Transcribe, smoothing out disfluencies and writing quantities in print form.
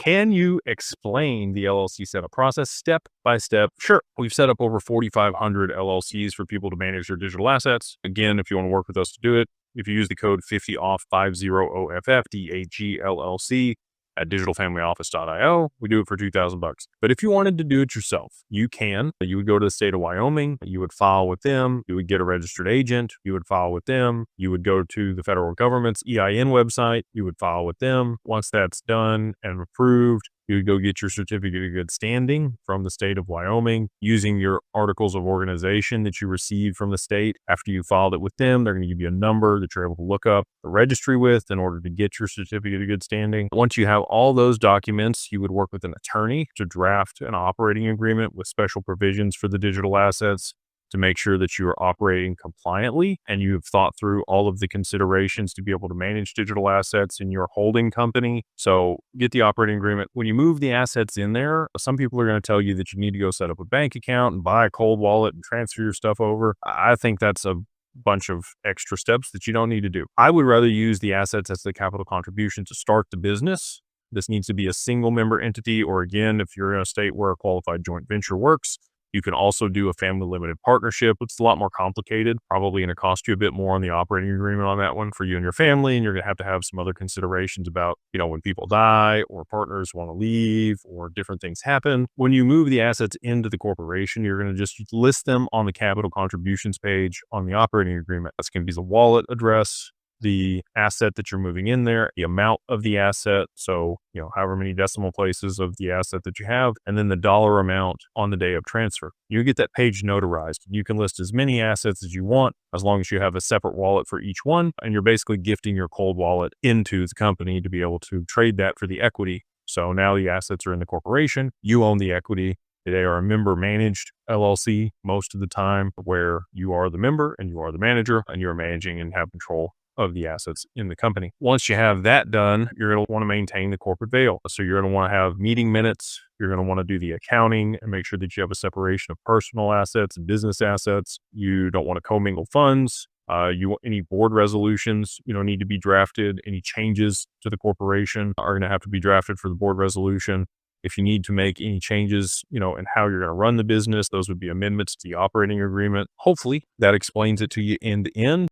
Can you explain the LLC setup process step by step? Sure. We've set up over 4,500 LLCs for people to manage their digital assets. Again, if you want to work with us to do it, if you use the code 50OFF, 50OFF, DAGLLC at digitalfamilyoffice.io, we do it for $2,000. But if you wanted to do it yourself, you can. You would go to the state of Wyoming, you would file with them, you would get a registered agent, you would file with them, you would go to the federal government's EIN website, you would file with them. Once that's done and approved, you would go get your certificate of good standing from the state of Wyoming using your articles of organization that you received from the state. After you filed it with them, they're going to give you a number that you're able to look up the registry with in order to get your certificate of good standing. Once you have all those documents, you would work with an attorney to draft an operating agreement with special provisions for the digital assets to make sure that you are operating compliantly and you have thought through all of the considerations to be able to manage digital assets in your holding company. So get the operating agreement. When you move the assets in there, some people are going to tell you that you need to go set up a bank account and buy a cold wallet and transfer your stuff over. I think that's a bunch of extra steps that you don't need to do. I would rather use the assets as the capital contribution to start the business. This needs to be a single member entity, or again, if you're in a state where a qualified joint venture works, you can also do a family limited partnership. It's a lot more complicated, probably going to cost you a bit more on the operating agreement on that one for you and your family. And you're going to have some other considerations about, when people die or partners want to leave or different things happen. When you move the assets into the corporation, you're going to just list them on the capital contributions page on the operating agreement. That's going to be the wallet address, the asset that you're moving in there, the amount of the asset. So, however many decimal places of the asset that you have, and then the dollar amount on the day of transfer. You get that page notarized. You can list as many assets as you want, as long as you have a separate wallet for each one. And you're basically gifting your cold wallet into the company to be able to trade that for the equity. So now the assets are in the corporation. You own the equity. They are a member managed LLC most of the time, where you are the member and you are the manager and you're managing and have control of the assets in the company. Once you have that done, you're going to want to maintain the corporate veil. So you're going to want to have meeting minutes. You're going to want to do the accounting and make sure that you have a separation of personal assets and business assets. You don't want to commingle funds. Any board resolutions, need to be drafted. Any changes to the corporation are going to have to be drafted for the board resolution. If you need to make any changes, in how you're going to run the business, those would be amendments to the operating agreement. Hopefully that explains it to you end to end.